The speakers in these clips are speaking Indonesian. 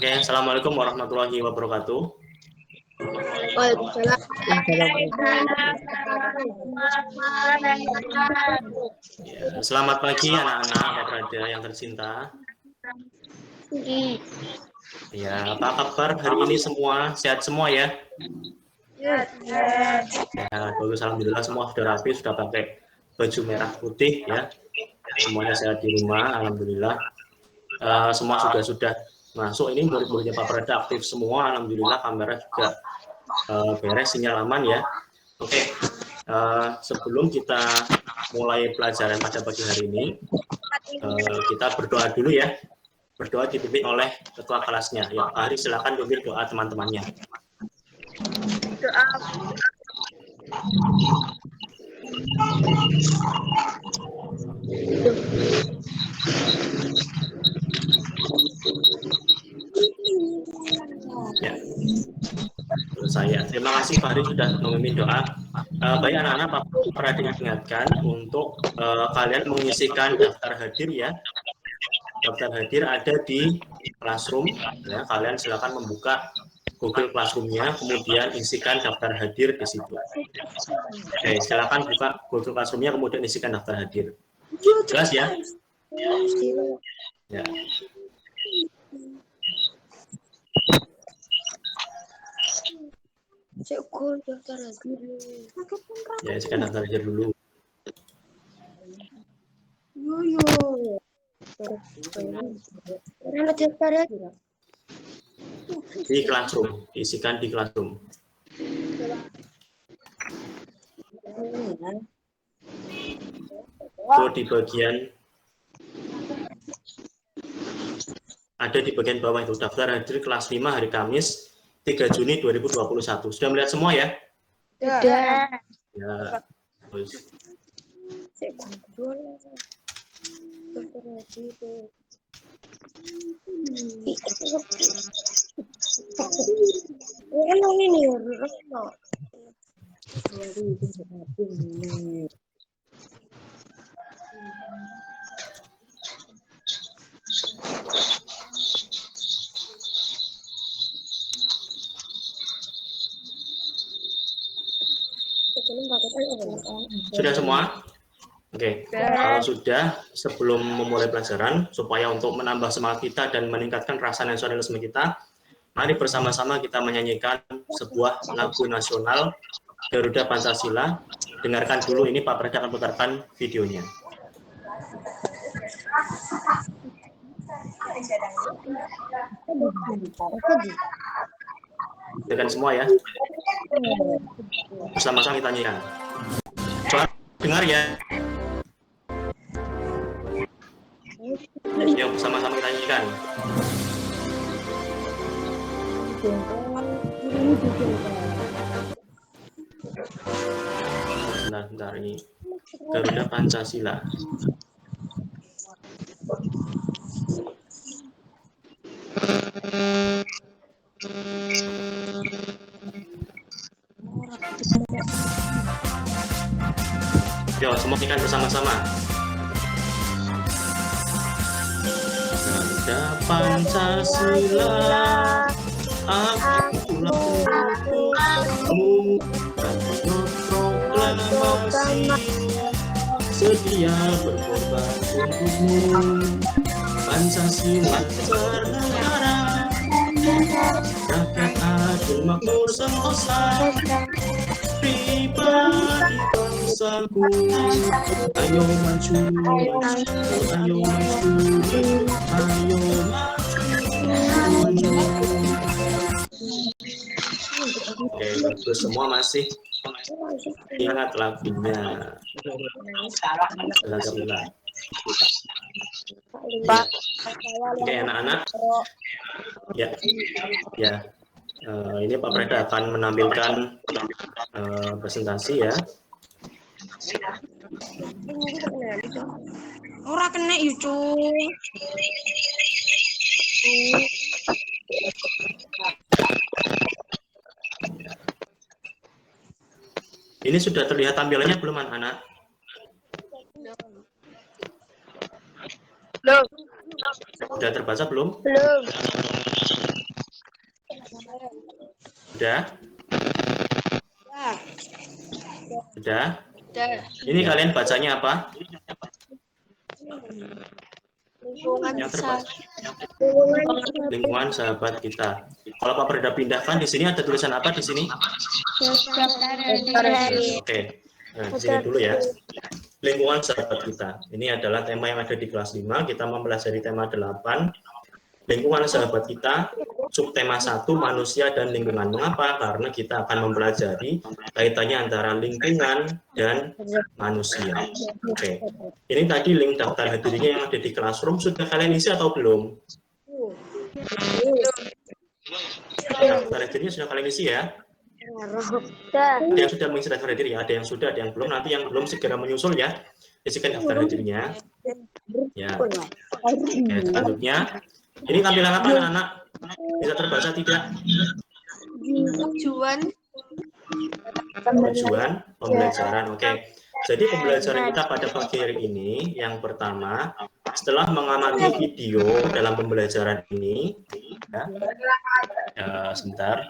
Oke, Assalamualaikum warahmatullahi wabarakatuh. Waalaikumsalam. Ya, selamat pagi anak-anak Pak Prada yang tercinta. Ya, apa kabar hari ini semua? Sehat semua ya? Ya, bagus, alhamdulillah semua sudah rapi, sudah pakai baju merah putih ya. Semuanya sehat di rumah, alhamdulillah. Semua sudah masuk. Ini murid-muridnya Pak Prada aktif semua, alhamdulillah. Kamera juga beres, sinyal aman ya. Oke, sebelum kita mulai pelajaran pada pagi hari ini, kita berdoa dulu ya. Berdoa dipimpin oleh ketua kelasnya. Ya, Pak Hari silakan pimpin doa teman-temannya. Doa. Ya. Saya terima kasih Pak Hari sudah memimpin doa. Baik anak-anak, Pak Prada diingatkan untuk kalian mengisikan daftar hadir ya. Daftar hadir ada di Classroom ya. Kalian silakan membuka Google Classroom-nya, kemudian isikan daftar hadir di situ. Oke, silakan buka Google Classroom-nya, kemudian isikan daftar hadir. Jelas ya? Ya. Ya, isikan daftar hadir dulu. Di Classroom, diisikan di Classroom. Itu di bagian ada di bagian bawah itu daftar hadir kelas 5 hari Kamis 3 Juni 2021. Sudah melihat semua ya? Sudah. Ya. Terus. Sudah semua? Oke, kalau sudah, sebelum memulai pelajaran, supaya untuk menambah semangat kita dan meningkatkan rasa nasionalisme kita, mari bersama-sama kita menyanyikan sebuah lagu nasional Garuda Pancasila. Dengarkan dulu, ini Pak Prada akan putarkan videonya. Dengarkan semua ya. Bersama-sama kita nyanyikan. Coba dengar ya. Yuk, sama-sama kita nyanyikan. Bentar, ini Garuda Pancasila. Yuk, semua nyanyikan bersama-sama. Garuda Pancasila, akulah pendukungmu, patriot proklamasi, sedia berkorban untukmu. Pancasila bernegara, rakyat adil makmur sentosa, pribadi bangsaku, ayo maju, ayo maju, ayo maju. Oke, bagus, semua masih ingat lagunya. Alhamdulillah. Oke, anak-anak. Ya, ya. Ini Pak Prada akan menampilkan presentasi ya. Ora kena yucu. Ini sudah terlihat tampilannya belum anak-anak? Belum. Sudah terbaca belum? Belum. Sudah? Sudah? Udah. Ini kalian bacanya apa? Lingkungan Yang terbaca. Lingkungan sahabat kita. Kalau Pak Berda pindahkan di sini ada tulisan apa di sini? Oke. Nah, di sini dulu ya. Lingkungan sahabat kita. Ini adalah tema yang ada di kelas 5. Kita mempelajari tema 8. Lingkungan sahabat kita, subtema 1, manusia dan lingkungan. Mengapa? Karena kita akan mempelajari kaitannya antara lingkungan dan manusia. Oke. Ini tadi link daftar hadirnya yang ada di Classroom. Sudah kalian isi atau belum? Daftar hadirnya sudah kalian isi ya? Ada yang sudah mengisi daftar hadir ya? Ada yang sudah, ada yang belum. Nanti yang belum segera menyusul ya. Isikan daftar hadirnya. Ya. Oke, selanjutnya. Ini tampilan apa anak-anak? Bisa terbaca tidak? Tujuan Pembelajaran. Oke. Jadi pembelajaran kita pada pagi hari ini, yang pertama, setelah mengamati video dalam pembelajaran ini, sebentar,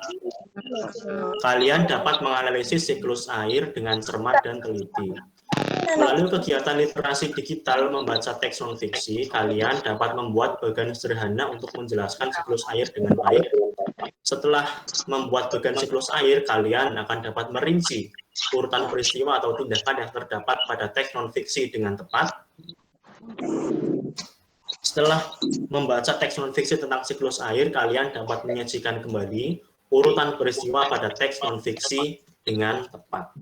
kalian dapat menganalisis siklus air dengan cermat dan teliti. Melalui kegiatan literasi digital membaca teks non-fiksi, kalian dapat membuat bagan sederhana untuk menjelaskan siklus air dengan baik. Setelah membuat bagan siklus air, kalian akan dapat merinci urutan peristiwa atau tindakan yang terdapat pada teks non-fiksi dengan tepat. Setelah membaca teks non-fiksi tentang siklus air, kalian dapat menyajikan kembali urutan peristiwa pada teks non-fiksi dengan tepat.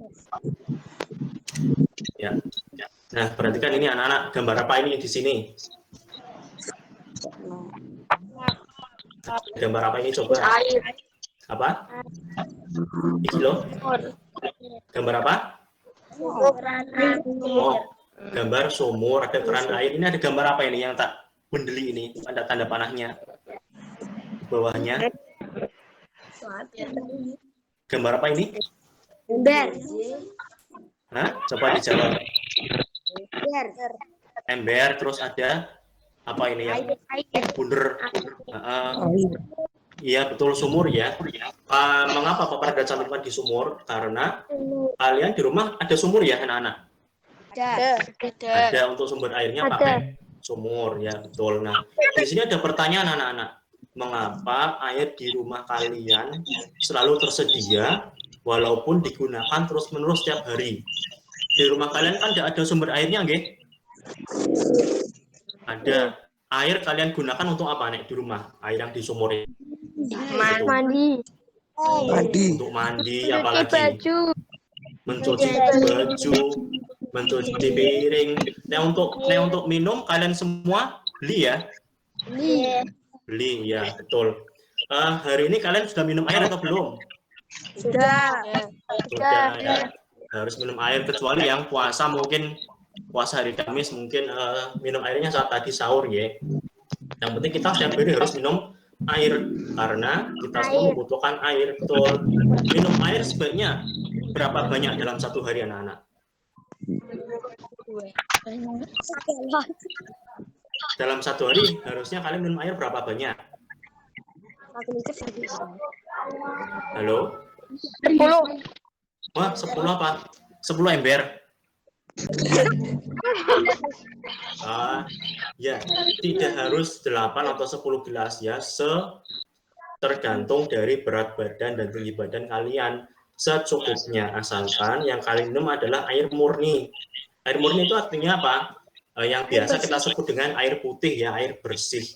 Ya. Nah, perhatikan ini anak-anak, gambar apa ini di sini? Gambar apa ini coba? Apa? Ini loh. Gambar apa? Oh, gambar sumur, ada keran air. Ini ada gambar apa ini yang tak mendeli ini? Ada tanda panahnya. Bawahnya. Gambar apa ini? Hah? Coba dijawab. Ember, terus ada apa ini ya? Bunder. Iya betul, sumur ya. Mengapa Pak Parda cantumkan di sumur? Karena kalian di rumah ada sumur ya anak-anak? Ada untuk sumber airnya pakai sumur ya betul. Nah di sini ada pertanyaan anak-anak. Mengapa air di rumah kalian selalu tersedia walaupun digunakan terus-menerus setiap hari? Di rumah kalian kan ada sumber airnya, nggih? Ada. Air kalian gunakan untuk apa nih di rumah? Air yang di sumur ini? mandi. Untuk mandi, apalagi mencuci baju, mencuci piring. Nah untuk minum kalian semua beli ya? Beli ya betul. Hari ini kalian sudah minum air atau belum? Sudah ya. Harus minum air, kecuali yang puasa, mungkin puasa hari Kamis mungkin minum airnya saat tadi sahur ya. Yang penting kita setiap hari harus minum air karena kita semua membutuhkan air. Betul. Minum air sebaiknya berapa banyak dalam satu hari anak-anak? Dalam satu hari harusnya kalian minum air berapa banyak? Halo? 10. Wah, 10 apa? 10 ember. Ya, tidak harus 8 atau 10 gelas ya, tergantung dari berat badan dan tinggi badan kalian. Secukupnya, asalkan yang kalian minum adalah air murni. Air murni itu artinya apa? Yang biasa kita sebut dengan air putih ya, air bersih.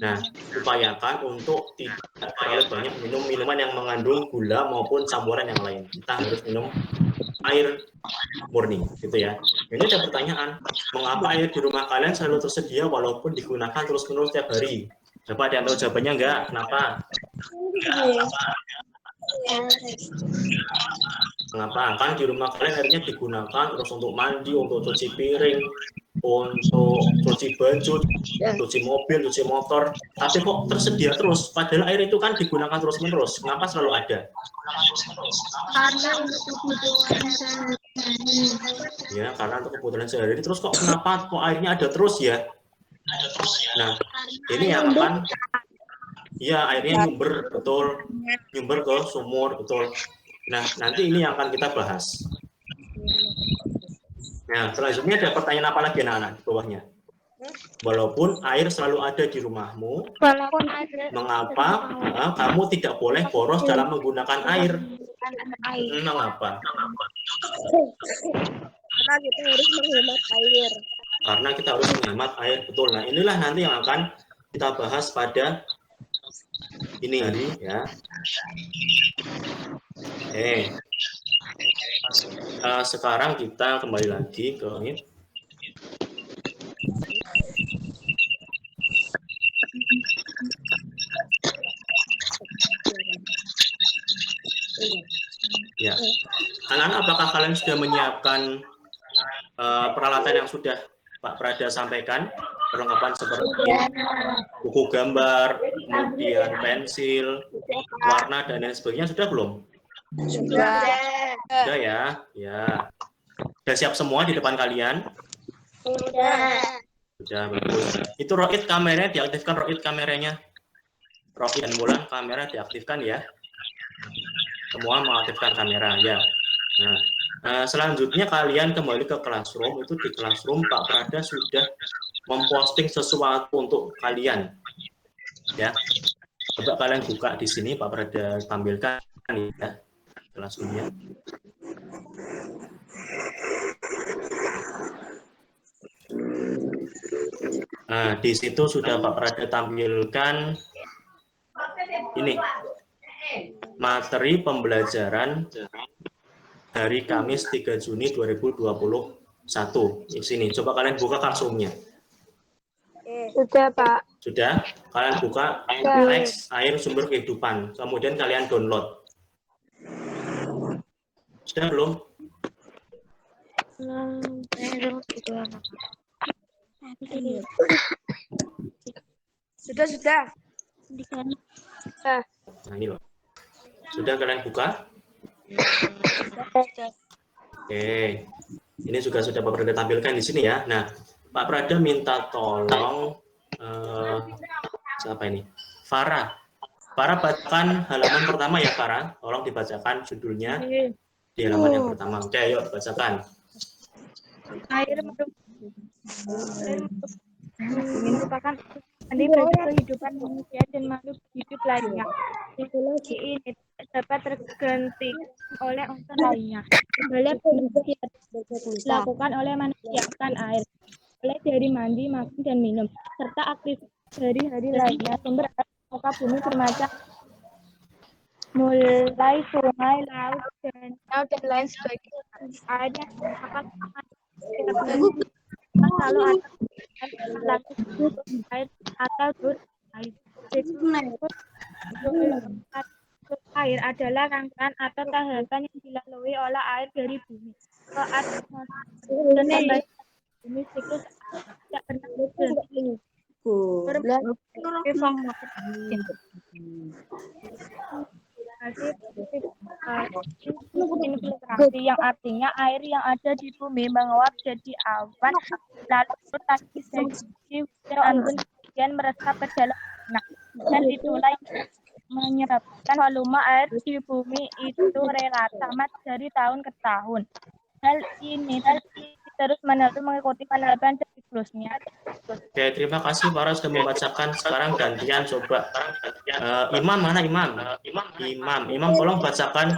Nah, upayakan untuk tidak terlalu banyak minum minuman yang mengandung gula maupun campuran yang lain. Kita harus minum air murni, gitu ya. Ini ada pertanyaan, mengapa air di rumah kalian selalu tersedia walaupun digunakan terus-menerus setiap hari? Coba ada yang tahu jawabannya enggak? Kenapa? Kenapa? Kan di rumah kalian airnya digunakan terus untuk mandi, untuk cuci piring, untuk cuci baju, cuci mobil, cuci motor, tapi kok tersedia terus? Padahal air itu kan digunakan terus-menerus. Kenapa selalu ada? Karena untuk kebutuhan sehari-hari. Ya, karena untuk kebutuhan sehari-hari. Terus kenapa kok airnya ada terus ya? Nah, ini yang akan Iya, airnya nyumber, betul. Nyumber ke sumur, betul. Nah, nanti ini yang akan kita bahas. Nah, selanjutnya ada pertanyaan apa lagi anak-anak di bawahnya? Walaupun air selalu ada di rumahmu, Walaupun ada mengapa kamu tidak boleh boros dalam menggunakan air? Mengapa? karena kita harus menghemat air. Karena kita harus menghemat air, betul. Nah, inilah nanti yang akan kita bahas pada ini ya. Sekarang kita kembali lagi ke ini. Ya, anak-anak, apakah kalian sudah menyiapkan peralatan yang sudah Pak Prada sampaikan? Perlengkapan seperti buku gambar, kemudian pensil, warna dan lain sebagainya sudah belum? Sudah ya, ya. Sudah siap semua di depan kalian? Sudah bagus. Itu Rohit kameranya diaktifkan, Rohit kameranya. Rohit dan Mulan kamera diaktifkan ya. Semua mengaktifkan kamera ya. Nah, selanjutnya kalian kembali ke classroom. Itu di classroom Pak Prada sudah memposting sesuatu untuk kalian. Ya. Coba kalian buka di sini Pak Prada tampilkan ya classroom-nya. Nah, di situ sudah Pak Prada tampilkan ini materi pembelajaran hari Kamis 3 Juni 2021. Di sini, coba kalian buka classroom-nya. Sudah, Pak. Sudah? Kalian buka teks air sumber kehidupan, kemudian kalian download. Sudah belum? Sudah. Nah, ini loh. Sudah kalian buka? Oke. Ini juga sudah Pak Prada tampilkan di sini ya. Nah, Pak Prada minta tolong siapa ini? Farah. Farah bacakan halaman pertama ya, Farah. Tolong dibacakan judulnya di halaman yang pertama. Oke, ayo bacakan. Air merupakan bagi kehidupan manusia dan makhluk hidup lainnya. Teknologi ini dapat terganti oleh unsur lainnya. Segala kegiatan dilakukan oleh manusia akan air, mulai dari mandi, makan, dan minum, serta aktivitas sehari-hari lainnya. Sumber air muka bumi bermacam, mulai sungai, laut, dan lain sebagainya. Airnya akan selalu ada air atau tur air. Air adalah rangkaian atau tahapan yang dilalui oleh air dari bumi ke atmosfer dan bumi. Siklus tidak pernah berhenti. Infiltrasi yang artinya air yang ada di bumi menguap jadi awan, lalu rotasi seksi dan angin kemudian meresap ke dalam tanah, dan itulah yang menyebabkan volume air di bumi itu relatif sama dari tahun ke tahun. Hal ini terus menerus mengikuti penerapan siklusnya. Oke, terima kasih Farah sudah membacakan. Sekarang gantian coba. Imam mana Imam? Imam tolong bacakan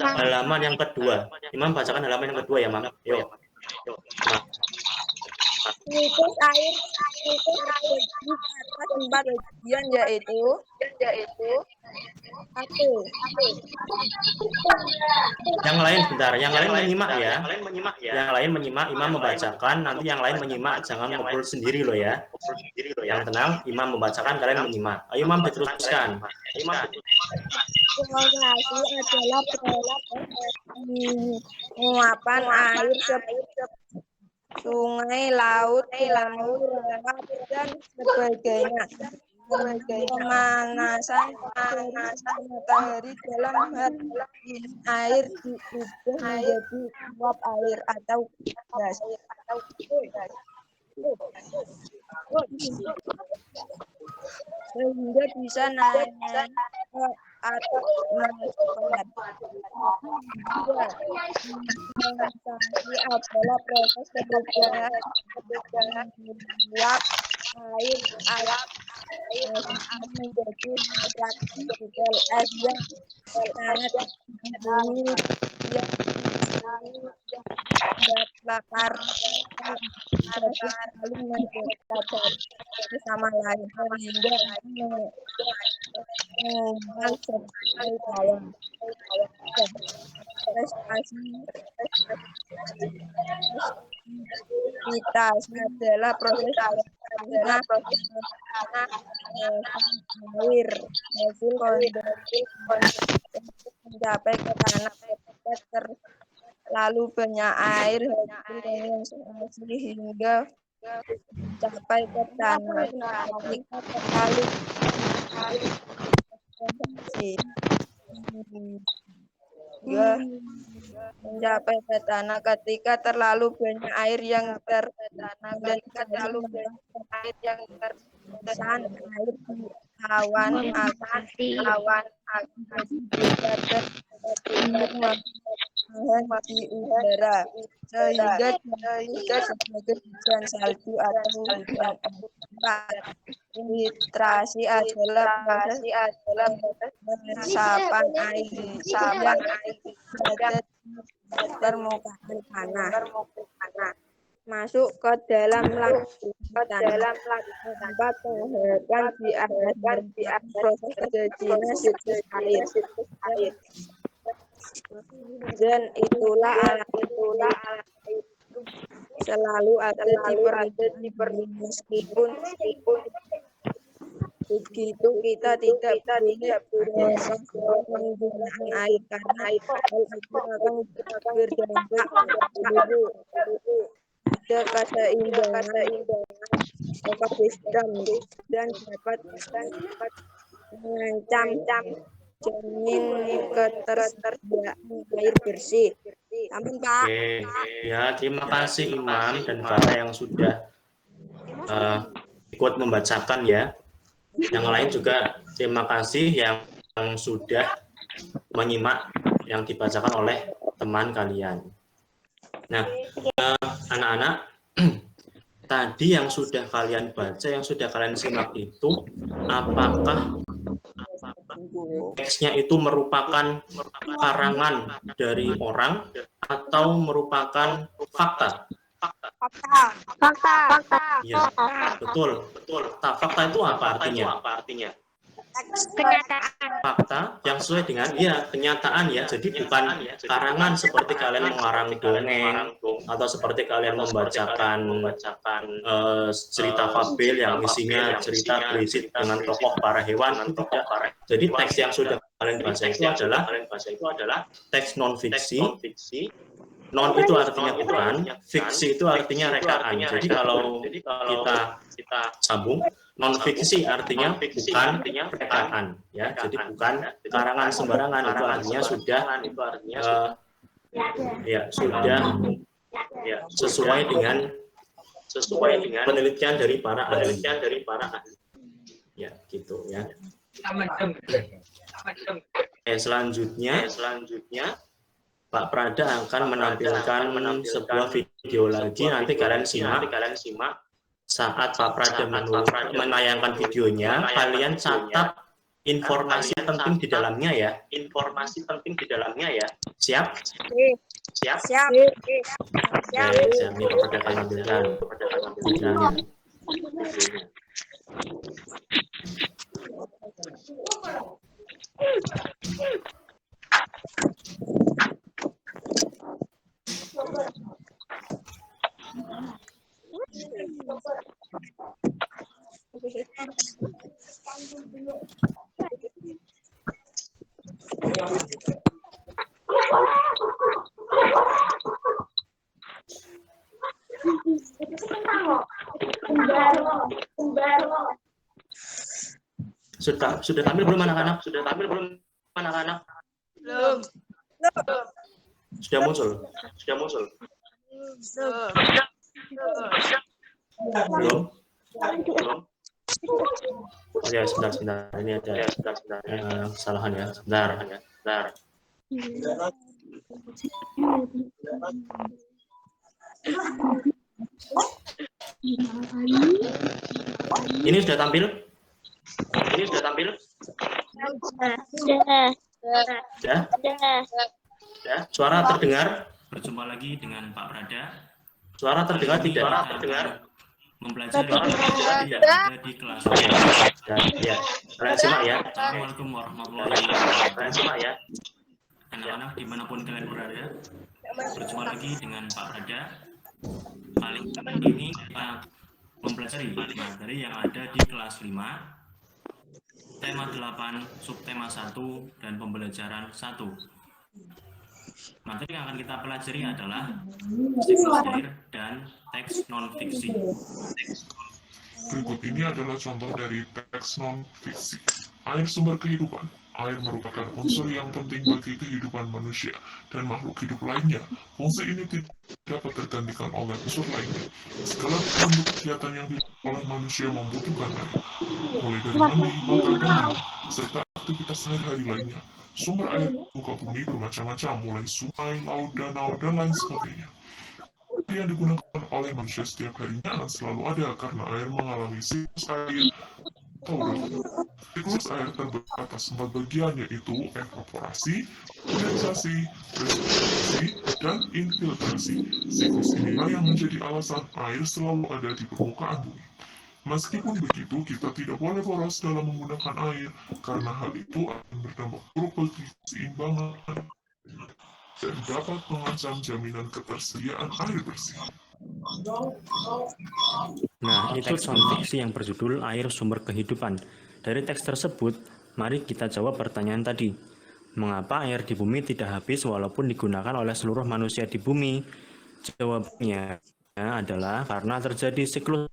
halaman yang kedua. Imam bacakan halaman yang kedua ya, Mam. Yuk. Siklus air terbagi atas 4 bagian, yaitu 1. Yang lain bentar, yang lain menyimak ya. Yang lain menyimak, Imam membacakan, nanti yang lain menyimak, jangan ngobrol sendiri loh ya. Yang tenang, Imam membacakan, kalian menyimak. Ayo Imam diteruskan. Evaluasi adalah penguapan air sungai, laut, danau, dan sebagainya. Pemanasan matahari dalam hal ini air diubah menjadi uap air atau gas. sehingga bisa naik ke atas nasabah. Dua, investasi adalah proses perubahan uap air menjadi partikel es yang sangat dingin yang bakar jadi saling mendekat sama lain sehingga mengembang seperti bawah. Presipitas adalah proses tanah air hasil kondensasi mencapai ke tanah terlalu banyak air hasil kondensasi hingga mencapai ke tanah ketika terlalu kondensasi hingga mencapai ke tanah ketika terlalu banyak air yang terkondensasi air di awan di udara sehingga sebagai hujan salju atau hujan es. Filtrasi adalah proses resapan air yang ada di permukaan tanah masuk ke dalam lapisan tempat penghancuran di atas proses terjadinya siklus air. Dan itulah alat selalu ada di permukaan meskipun begitu kita tidak boleh menggunakan air karena hal itu akan berdampak pada keseimbangan ekosistem dan dapat mengancam jamin ketersediaan air bersih. Amin, Pak. Oke, ya terima kasih Imam dan Farah yang sudah ikut membacakan ya. Yang lain juga terima kasih yang sudah menyimak yang dibacakan oleh teman kalian. Nah, anak-anak, tadi yang sudah kalian baca, yang sudah kalian simak itu, apakah teksnya itu merupakan karangan dari orang atau merupakan fakta? Fakta. Ya, betul. Fakta itu apa artinya? Kenyataan. Fakta yang sesuai dengan kenyataan ya. Jadi bukan karangan seperti kalian mengarang dongeng atau seperti kalian membacakan cerita fabel yang isinya cerita berisi dengan tokoh para hewan. Tidak. Jadi teks yang sudah kalian baca itu adalah teks non fiksi. Non itu artinya bukan, fiksi itu artinya rekaan. Jadi kalau kita sambung, non fiksi artinya bukan rekaan, ya. Jadi bukan karangan sembarangan. Itu artinya sudah sesuai dengan penelitian dari para ahli. Ya, gitu ya. Selanjutnya Pak Prada akan menampilkan sebuah video lagi. Nanti kalian simak. Saat Pak Prada menayangkan videonya, kalian catat informasi penting di dalamnya ya. Siap? Siap. Oke, siap. Ini Pak Prada akan menampilkan videonya. Sudah tampil belum anak-anak? Belum. Sudah muncul? Belum? Oh ya, sebentar. Ini ada kesalahan ya. Sebentar. Ini sudah tampil? Ya. Suara terdengar? Berjumpa lagi dengan Pak Prada. Suara terdengar tidak? Mempelajari yang ada di kelas. Ya. Kalian simak ya. Assalamualaikum warahmatullahi wabarakatuh. Anak-anak dimanapun kalian berada, berjumpa lagi dengan Pak Prada. Kali ini kita mempelajari materi yang ada di kelas 5, tema 8, subtema 1, dan pembelajaran 1. Materi yang akan kita pelajari adalah siklus air dan teks non-fiksi. Berikut ini adalah contoh dari teks non-fiksi. Air sumber kehidupan. Air merupakan unsur yang penting bagi kehidupan manusia dan makhluk hidup lainnya. Fungsi ini tidak dapat tergantikan oleh unsur lainnya. Segala bentuk kegiatan yang dilakukan oleh manusia membutuhkan air, mulai dari mandi, makan, dan minum, serta aktivitas sehari-hari lainnya. Sumber air di muka bumi bermacam-macam, mulai sungai, laut, danau, dan lain sebagainya. Air yang digunakan oleh manusia setiap harinya selalu ada karena air mengalami siklus air atau urut. Siklus air terbagi atas 4 bagian, yaitu evaporasi, kondensasi, precipitation, dan infiltrasi. Siklus inilah yang menjadi alasan air selalu ada di permukaan bumi. Meskipun begitu, kita tidak boleh boros dalam menggunakan air, karena hal itu akan berdampak buruk bagi keseimbangan dan dapat mengancam jaminan ketersediaan air bersih. Nah, ini teks non-fiksi yang berjudul Air Sumber Kehidupan. Dari teks tersebut, mari kita jawab pertanyaan tadi. Mengapa air di bumi tidak habis walaupun digunakan oleh seluruh manusia di bumi? Jawabannya adalah karena terjadi siklus.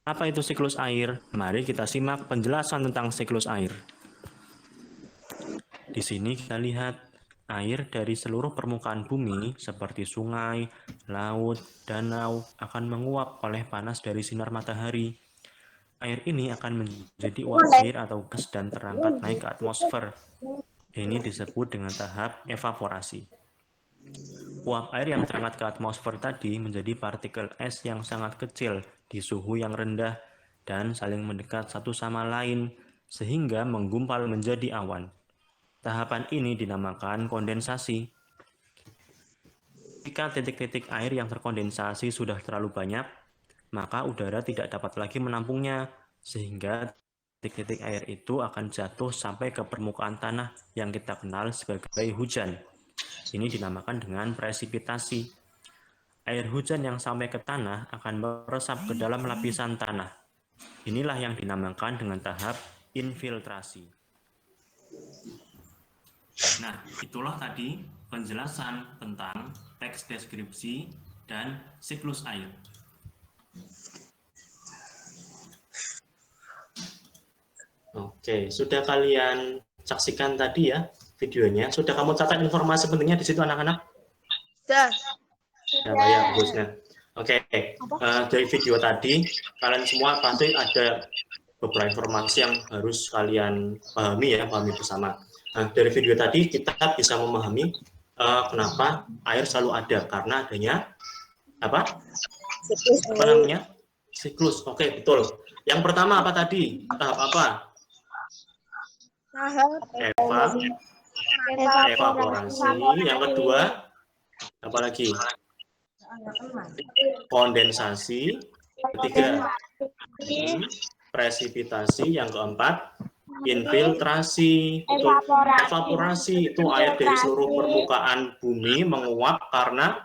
Apa itu siklus air? Mari kita simak penjelasan tentang siklus air. Di sini kita lihat air dari seluruh permukaan bumi seperti sungai, laut, danau akan menguap oleh panas dari sinar matahari. Air ini akan menjadi uap air atau gas dan terangkat naik ke atmosfer. Ini disebut dengan tahap evaporasi. Uap air yang terangkat ke atmosfer tadi menjadi partikel es yang sangat kecil di suhu yang rendah dan saling mendekat satu sama lain sehingga menggumpal menjadi awan. Tahapan ini dinamakan kondensasi. Jika titik-titik air yang terkondensasi sudah terlalu banyak, maka udara tidak dapat lagi menampungnya, sehingga titik-titik air itu akan jatuh sampai ke permukaan tanah yang kita kenal sebagai hujan. Ini dinamakan dengan presipitasi. Air hujan yang sampai ke tanah akan meresap ke dalam lapisan tanah. Inilah yang dinamakan dengan tahap infiltrasi. Nah, itulah tadi penjelasan tentang teks deskripsi dan siklus air. Oke, sudah kalian saksikan tadi ya videonya? Sudah kamu catat informasi pentingnya di situ anak-anak? Sudah. Ya, bagusnya. Oke, dari video tadi kalian semua pasti ada beberapa informasi yang harus kalian pahami bersama. Nah, dari video tadi kita bisa memahami kenapa air selalu ada, karena adanya apa namanya? Siklus. Oke, betul. Yang pertama apa tadi? Tahap apa? Evaporasi. Yang kedua apa lagi? Kondensasi. Ketiga presipitasi. Yang keempat infiltrasi. Evaporasi itu air dari seluruh permukaan bumi menguap karena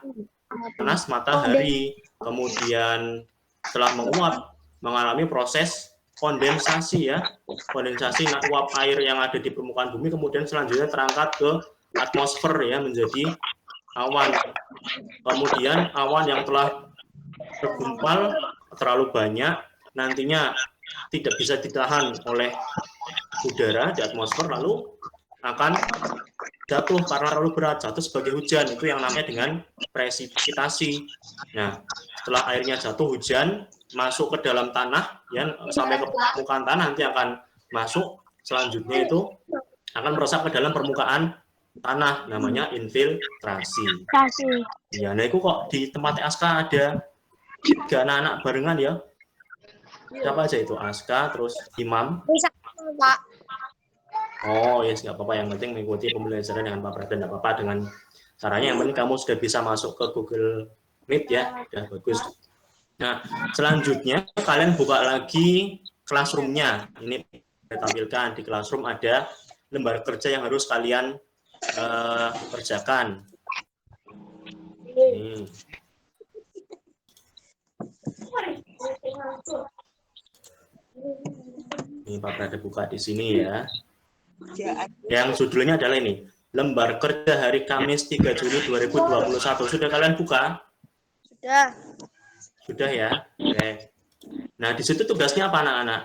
panas matahari. Kemudian setelah menguap mengalami proses kondensasi ya. Kondensasi uap air yang ada di permukaan bumi kemudian selanjutnya terangkat ke atmosfer ya, menjadi awan. Kemudian awan yang telah tergumpal terlalu banyak nantinya tidak bisa ditahan oleh udara di atmosfer, lalu akan jatuh karena terlalu berat, jatuh sebagai hujan. Itu yang namanya dengan presipitasi. Nah, setelah airnya jatuh hujan, masuk ke dalam tanah, ya sampai ke permukaan tanah nanti akan masuk. Selanjutnya itu akan meresap ke dalam permukaan tanah, namanya infiltrasi. Ya, nah itu kok di tempat Aska ada 3 anak-anak barengan ya. Siapa aja itu? Aska, terus Imam. Pak. Oh, yes, nggak apa-apa. Yang penting mengikuti pembelajaran dengan Pak Pradan, nggak apa-apa dengan caranya. Yang penting kamu sudah bisa masuk ke Google Meet ya, sudah bagus. Nah, selanjutnya kalian buka lagi Classroom-nya. Ini saya tampilkan di Classroom ada lembar kerja yang harus kalian kerjakan. Ini Pak Prada buka di sini ya. Yang judulnya adalah ini, lembar kerja hari Kamis 3 Juni 2021. Sudah kalian buka? Sudah. Sudah ya. Oke. Nah, di situ tugasnya apa anak-anak?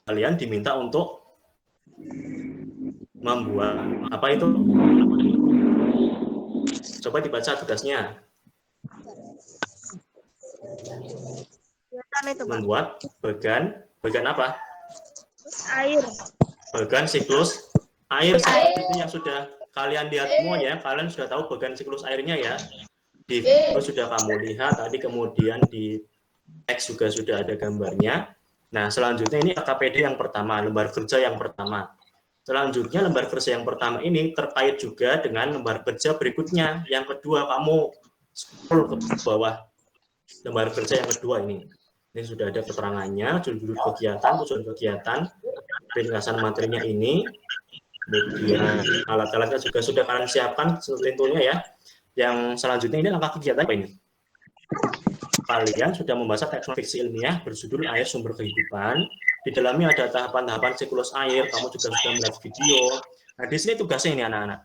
Kalian diminta untuk membuat apa itu? Coba dibaca tugasnya. Membuat bagan apa? Air. Bagan siklus air seperti yang sudah kalian lihat semua ya. Kalian sudah tahu bagan siklus airnya ya. Di video sudah kamu lihat tadi, kemudian di teks juga sudah ada gambarnya. Nah, selanjutnya ini LKPD yang pertama, lembar kerja yang pertama. Selanjutnya lembar kerja yang pertama ini terkait juga dengan lembar kerja berikutnya. Yang kedua, kamu scroll ke bawah. Lembar kerja yang kedua ini. Ini sudah ada keterangannya, judul kegiatan, tujuan kegiatan, ringkasan materinya ini. Kemudian alat-alatnya juga sudah kalian siapkan tentunya ya. Yang selanjutnya ini langkah kegiatan apa ini? Kalian sudah membahas teks fiksi ilmiah berjudul Air Sumber Kehidupan. Di dalamnya ada tahapan-tahapan siklus air. Kamu juga sudah melihat video. Nah, di sini tugasnya ini anak-anak.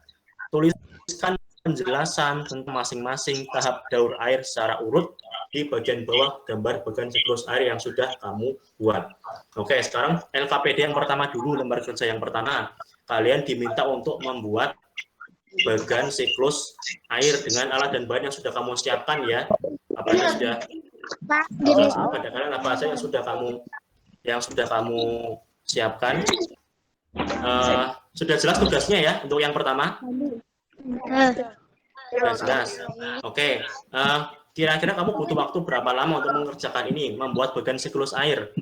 Tuliskan penjelasan tentang masing-masing tahap daur air secara urut di bagian bawah gambar bagan siklus air yang sudah kamu buat. Oke, sekarang LKPD yang pertama dulu, lembar kerja yang pertama. Kalian diminta untuk membuat bagan siklus air dengan alat dan bahan yang sudah kamu siapkan ya. Apa yang sudah pada kalian apa saja yang sudah kamu siapkan? Sudah jelas tugasnya ya untuk yang pertama? Sudah jelas. Oke. Kira-kira kamu butuh waktu berapa lama untuk mengerjakan ini, membuat bagan siklus air?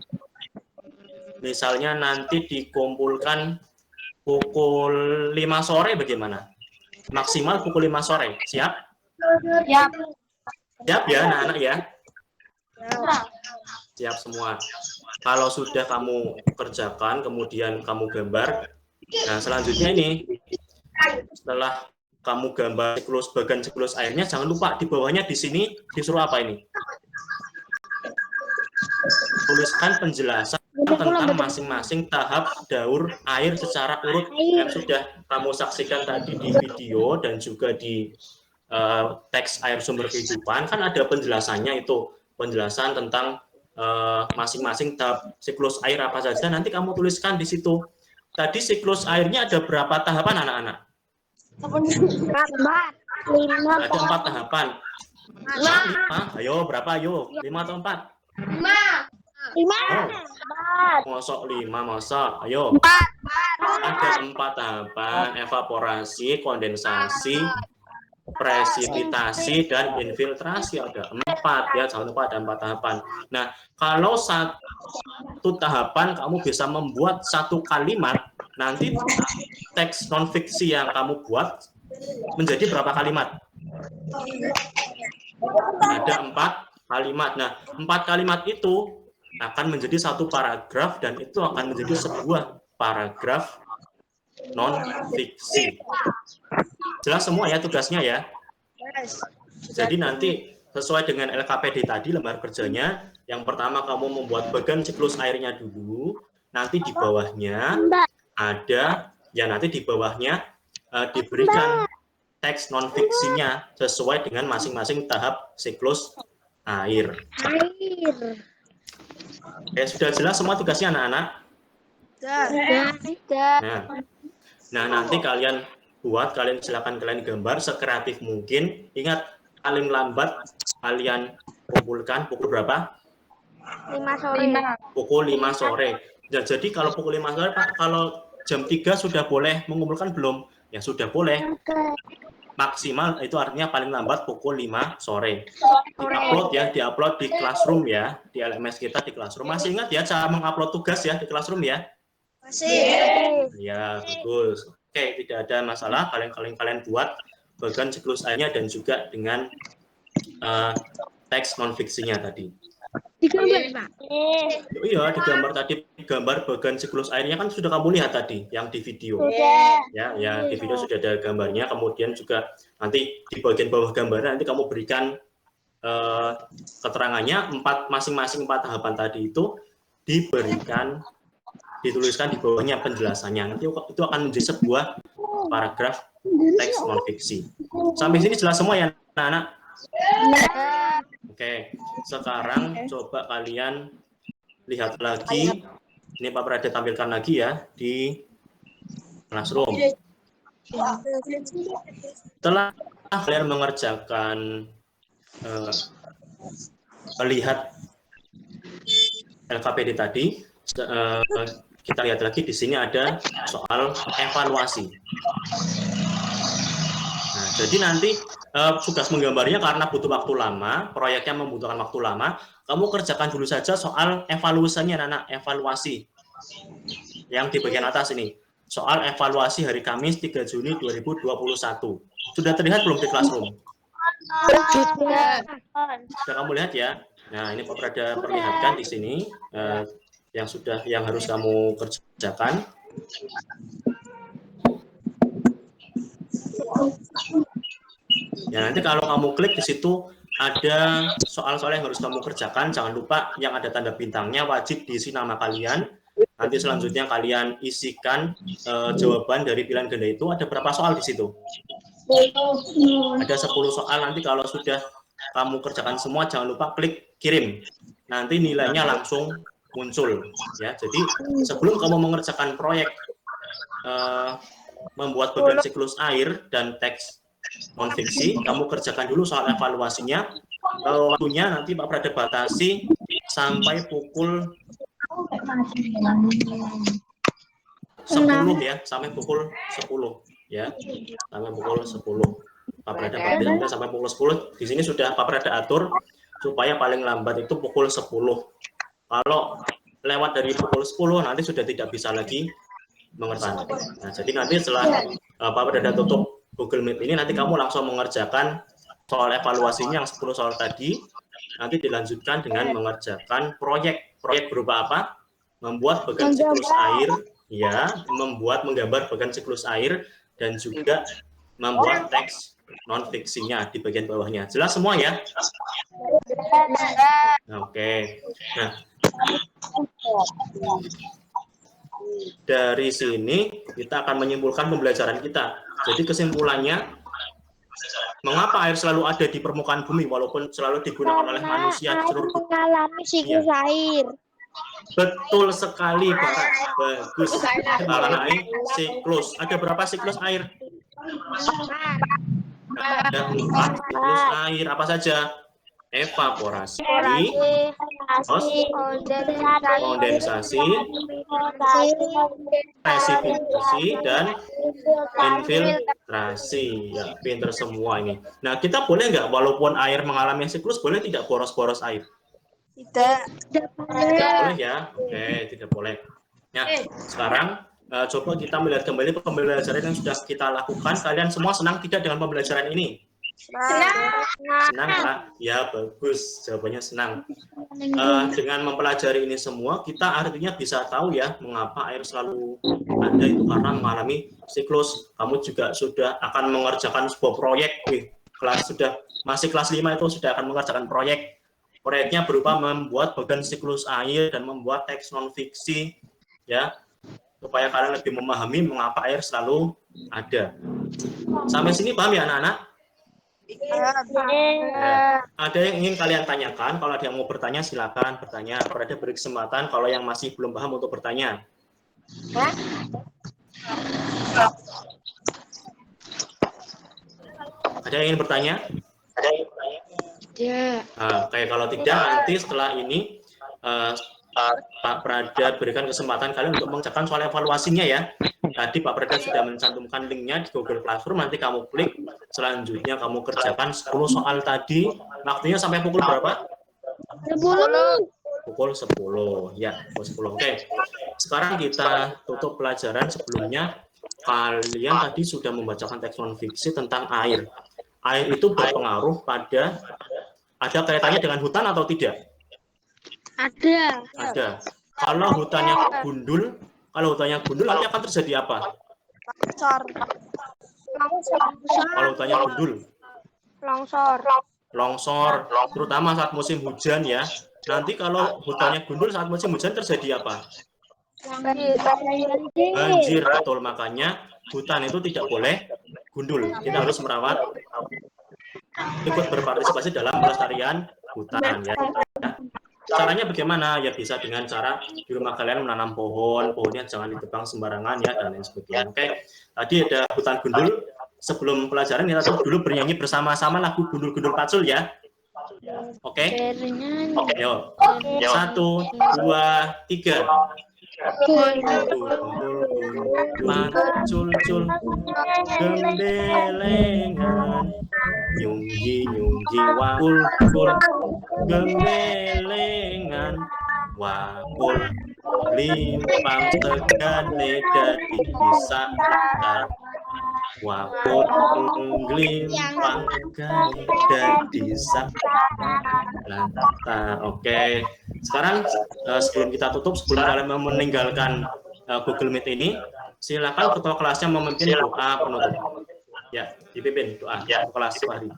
Misalnya nanti dikumpulkan pukul 5 sore bagaimana? Maksimal pukul 5 sore. Siap? Siap. Siap ya anak-anak ya? Siap semua. Kalau sudah kamu kerjakan, kemudian kamu gambar. Nah, selanjutnya ini, setelah kamu gambar bagan siklus airnya, jangan lupa di bawahnya di sini disuruh apa ini? Tuliskan penjelasan tentang masing-masing tahap daur air secara urut yang sudah kamu saksikan tadi di video dan juga di teks Air Sumber Kehidupan. Kan ada penjelasannya itu, penjelasan tentang masing-masing tahap siklus air apa saja. Nanti kamu tuliskan di situ. Tadi siklus airnya ada berapa tahapan anak-anak? Ada 4 tahapan. 5. Ayo berapa? Ayo 5 atau 4? 5. Mosok 5 mosok. Ayo. Ada 4 tahapan: evaporasi, kondensasi, presipitasi, dan infiltrasi. Ada 4 ya. Jangan lupa ada 4 tahapan. Nah, kalau satu tahapan kamu bisa membuat 1 kalimat, nanti teks non-fiksi yang kamu buat menjadi berapa kalimat? Ada 4 kalimat. Nah, 4 kalimat itu akan menjadi 1 paragraf dan itu akan menjadi sebuah paragraf non-fiksi. Jelas semua ya tugasnya ya? Jadi nanti sesuai dengan LKPD tadi, lembar kerjanya, yang pertama kamu membuat bagan siklus airnya dulu, nanti di bawahnya ada, ya nanti di bawahnya diberikan teks non-fiksinya sesuai dengan masing-masing tahap siklus air. Ya, sudah jelas semua tugasnya anak-anak? Nah, nanti kalian buat, silakan kalian gambar sekreatif mungkin. Ingat, paling lambat kalian kumpulkan pukul berapa? 5 sore. Pukul 5 sore. Dan jadi kalau pukul 5 sore, Pak, kalau jam 3 sudah boleh mengumpulkan belum? Ya sudah boleh. Maksimal itu artinya paling lambat pukul 5 sore. Diupload ya, diupload di Classroom ya, di LMS kita di Classroom. Masih ingat ya cara mengupload tugas ya di Classroom ya? Masih. Ya, bagus. Oke, tidak ada masalah. Kalian buat bagian siklus airnya dan juga dengan teks non fiksinya tadi. Iya, digambar tadi, gambar bagian siklus airnya kan sudah kamu lihat tadi yang di video. Ya, di video sudah ada gambarnya. Kemudian juga nanti di bagian bawah gambarnya nanti kamu berikan keterangannya, masing-masing 4 tahapan tadi itu dituliskan di bawahnya penjelasannya. Nanti itu akan menjadi sebuah paragraf teks non fiksi. Sampai sini jelas semua ya, anak-anak? Oke, sekarang coba kalian lihat lagi. Ini Pak Prada tampilkan lagi ya di Classroom. Setelah kalian mengerjakan melihat LKPD tadi, kita lihat lagi di sini ada soal evaluasi. Nah, jadi nanti tugas menggambarnya karena butuh waktu lama, proyeknya membutuhkan waktu lama, kamu kerjakan dulu saja soal evaluasinya, anak evaluasi. Yang di bagian atas ini, soal evaluasi hari Kamis 3 Juni 2021. Sudah terlihat belum di Classroom? Sudah kamu lihat ya? Nah, ini Pak Prada perlihatkan di sini yang harus kamu kerjakan. Ya, nanti kalau kamu klik di situ ada soal-soal yang harus kamu kerjakan. Jangan lupa yang ada tanda bintangnya wajib diisi nama kalian. Nanti selanjutnya kalian isikan jawaban dari pilihan ganda itu. Ada berapa soal di situ? Ada 10 soal. Nanti kalau sudah kamu kerjakan semua, jangan lupa klik kirim. Nanti nilainya langsung muncul. Ya, jadi sebelum kamu mengerjakan proyek membuat bagian siklus air dan teks non fiksi, kamu kerjakan dulu soal evaluasinya. Waktunya nanti Pak Prada batasi sampai pukul 10 ya, sampai pukul 10 ya, sampai pukul 10. Pak Prada batasi sampai pukul 10. Di sini sudah Pak Prada atur supaya paling lambat itu pukul 10. Kalau lewat dari pukul 10 nanti sudah tidak bisa lagi mengerjakan. Nah, jadi nanti setelah Pak Prada tutup Google Meet ini, nanti kamu langsung mengerjakan soal evaluasinya yang 10 soal tadi. Nanti dilanjutkan dengan mengerjakan proyek berupa apa? Membuat bagian siklus air, ya, menggambar bagian siklus air dan juga membuat teks non fiksinya di bagian bawahnya. Jelas semua ya? Oke. Nah, dari sini kita akan menyimpulkan pembelajaran kita. Jadi kesimpulannya, mengapa air selalu ada di permukaan bumi walaupun selalu digunakan oleh manusia di seluruh dunia? Mengalami siklus air. Betul sekali, Bapak. Bagus. Mengalami siklus. Ada berapa siklus air? Ada 4 siklus air. Apa saja? Evaporasi, kondensasi, presipitasi, dan infiltrasi. Ya, pinter semua ini. Nah, kita boleh nggak walaupun air mengalami siklus, boleh tidak boros-boros air? Tidak boleh ya. Oke, tidak boleh. Ya, sekarang coba kita melihat kembali pembelajaran yang sudah kita lakukan. Kalian semua senang tidak dengan pembelajaran ini? Senang, Pak? Ya, bagus. Jawabannya senang. Dengan mempelajari ini semua, kita artinya bisa tahu ya mengapa air selalu ada itu karena mengalami siklus. Kamu juga sudah akan mengerjakan sebuah proyek. Masih kelas 5 itu sudah akan mengerjakan proyek. Proyeknya berupa membuat bagian siklus air dan membuat teks non fiksi, ya, supaya kalian lebih memahami mengapa air selalu ada. Sampai sini paham ya anak-anak? Ya. Ada yang ingin kalian tanyakan? Kalau ada yang mau bertanya silakan bertanya. Berada beri kesempatan kalau yang masih belum paham untuk bertanya. Ada yang ingin bertanya? Ya. Kayak kalau tidak, nanti setelah ini Pak Prada berikan kesempatan kalian untuk mengerjakan soal evaluasinya ya. Tadi Pak Prada sudah mencantumkan linknya di Google Classroom, nanti kamu klik, selanjutnya kamu kerjakan 10 soal tadi, waktunya sampai pukul berapa? 10. Pukul 10, ya, pukul 10. Oke, sekarang kita tutup pelajaran. Sebelumnya, kalian tadi sudah membacakan teks non-fiksi tentang air. Air itu berpengaruh pada, ada kaitannya dengan hutan atau tidak? Ada. Ada. Kalau hutannya gundul nanti akan terjadi apa? Kalau hutannya gundul, longsor, terutama saat musim hujan ya. Nanti kalau hutannya gundul saat musim hujan terjadi apa? Banjir, betul. Makanya hutan itu tidak boleh gundul. Kita harus merawat, ikut berpartisipasi dalam pelestarian hutan ya. Caranya bagaimana? Ya bisa dengan cara di rumah kalian menanam pohon, pohonnya jangan ditebang sembarangan ya, dan lain sebagainya. Oke, tadi ada hutan gundul. Sebelum pelajaran kita dulu bernyanyi bersama-sama lagu Gundul-Gundul Pacul ya. Oke? Oke, yuk. 1, 2, 3. Pacul-cul, gembelengan, nyunggi-nyunggi wakul-kul, gembelengan, wakul, limpang tegane dadi bisa wakul, limpang tegane dadi lanta. Oke, sekarang sebelum kita tutup, sebelum kalian meninggalkan Google Meet ini, silakan ketua kelasnya memimpin doa penutup. Ya, dipimpin doa kelas Fahri.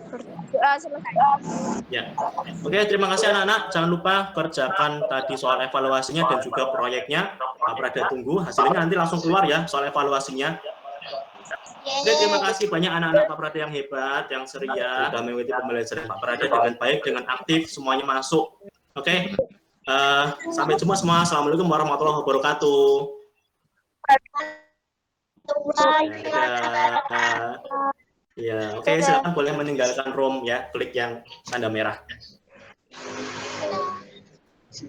Berdoa selesai. Ya, oke, terima kasih anak-anak. Jangan lupa kerjakan tadi soal evaluasinya dan juga proyeknya. Pak Prada tunggu hasilnya, nanti langsung keluar ya soal evaluasinya. Oke, terima kasih banyak anak-anak Pak Prada yang hebat, yang ceria, sudah mengikuti pembelajaran Pak Prada dengan baik, dengan aktif, semuanya masuk. Oke, sampai jumpa semua. Assalamualaikum warahmatullahi wabarakatuh. Ya, oke, silakan boleh meninggalkan room ya, klik yang tanda merah.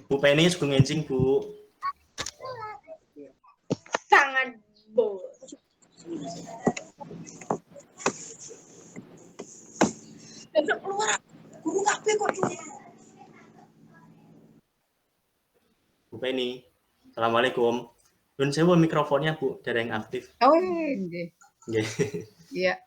Bu Penny, suka ngencing Bu. Sangat bol. Keluar, guru kabeh kok. Bu Penny, assalamualaikum. Nun sewa mikrofonnya Bu, dari yang aktif. Oh iya. Iya.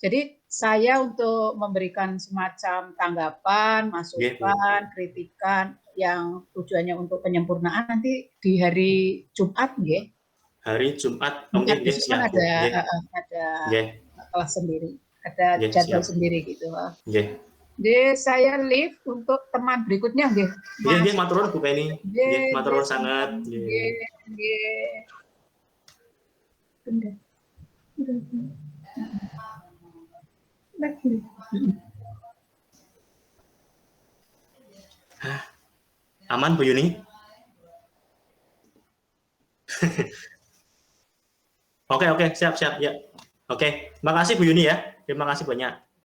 Jadi saya untuk memberikan semacam tanggapan, masukan, kritikan yang tujuannya untuk penyempurnaan nanti di hari Jumat, nggih. Hari Jumat, Kan ada kelas sendiri, ada jadwal sendiri gitu. Jadi saya live untuk teman berikutnya, nggih. Nggih, matur nuwun Bu Penny. Nggih, matur nuwun sangat. Nggih. Aman Bu Yuni? Oke, siap ya. Oke, terima kasih Bu Yuni ya. Terima kasih banyak.